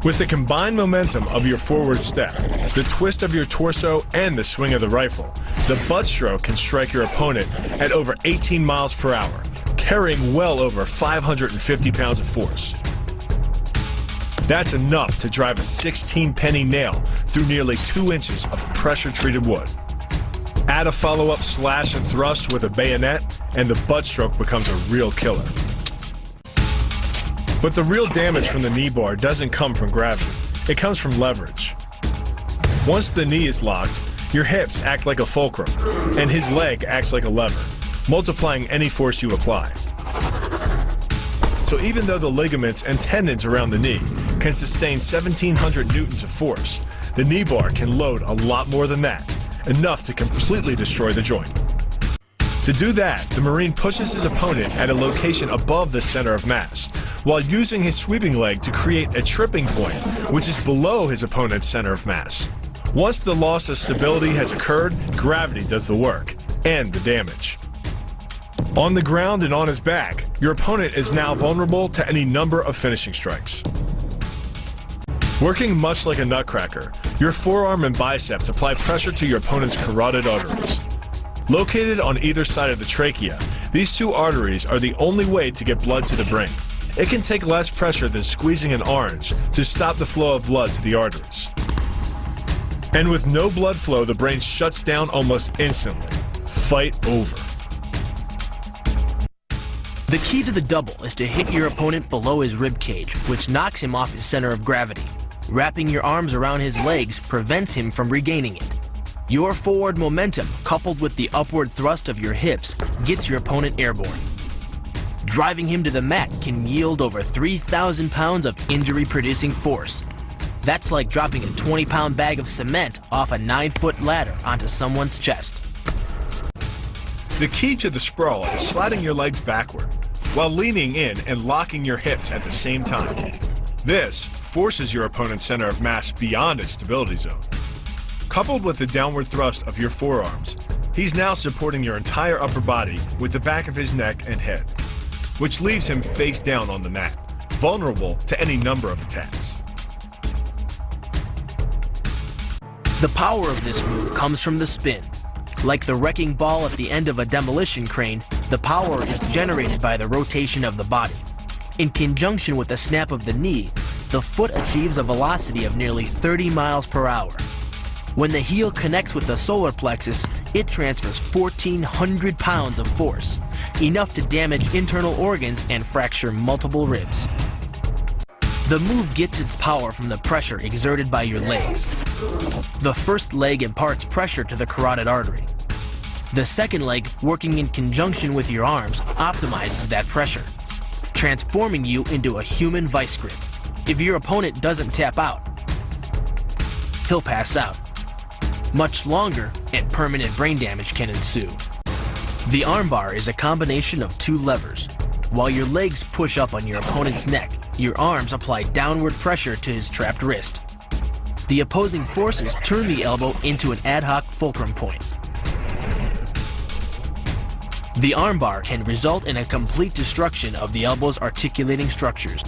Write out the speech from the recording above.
With the combined momentum of your forward step, the twist of your torso, and the swing of the rifle, the butt stroke can strike your opponent at over 18 miles per hour, carrying well over 550 pounds of force. That's enough to drive a 16-penny nail through nearly 2 inches of pressure-treated wood. Add a follow-up slash and thrust with a bayonet, and the butt stroke becomes a real killer. But the real damage from the knee bar doesn't come from gravity. It comes from leverage. Once the knee is locked, your hips act like a fulcrum, and his leg acts like a lever, multiplying any force you apply. So even though the ligaments and tendons around the knee can sustain 1,700 newtons of force, the knee bar can load a lot more than that, enough to completely destroy the joint. To do that, the Marine pushes his opponent at a location above the center of mass, while using his sweeping leg to create a tripping point, which is below his opponent's center of mass. Once the loss of stability has occurred, gravity does the work, and the damage. On the ground and on his back, your opponent is now vulnerable to any number of finishing strikes. Working much like a nutcracker, your forearm and biceps apply pressure to your opponent's carotid arteries. Located on either side of the trachea, these two arteries are the only way to get blood to the brain. It can take less pressure than squeezing an orange to stop the flow of blood to the arteries. And with no blood flow, the brain shuts down almost instantly. Fight over. The key to the double is to hit your opponent below his rib cage, which knocks him off his center of gravity. Wrapping your arms around his legs prevents him from regaining it. Your forward momentum, coupled with the upward thrust of your hips, gets your opponent airborne. Driving him to the mat can yield over 3,000 pounds of injury-producing force. That's like dropping a 20-pound bag of cement off a 9-foot ladder onto someone's chest. The key to the sprawl is sliding your legs backward, while leaning in and locking your hips at the same time. This forces your opponent's center of mass beyond its stability zone. Coupled with the downward thrust of your forearms, he's now supporting your entire upper body with the back of his neck and head, which leaves him face down on the mat, vulnerable to any number of attacks. The power of this move comes from the spin. Like the wrecking ball at the end of a demolition crane, the power is generated by the rotation of the body. In conjunction with the snap of the knee, the foot achieves a velocity of nearly 30 miles per hour. When the heel connects with the solar plexus, it transfers 1,400 pounds of force, enough to damage internal organs and fracture multiple ribs. The move gets its power from the pressure exerted by your legs. The first leg imparts pressure to the carotid artery. The second leg, working in conjunction with your arms, optimizes that pressure, transforming you into a human vice grip. If your opponent doesn't tap out, he'll pass out. Much longer and permanent brain damage can ensue. The armbar is a combination of two levers. While your legs push up on your opponent's neck, your arms apply downward pressure to his trapped wrist. The opposing forces turn the elbow into an ad hoc fulcrum point. The armbar can result in a complete destruction of the elbow's articulating structures.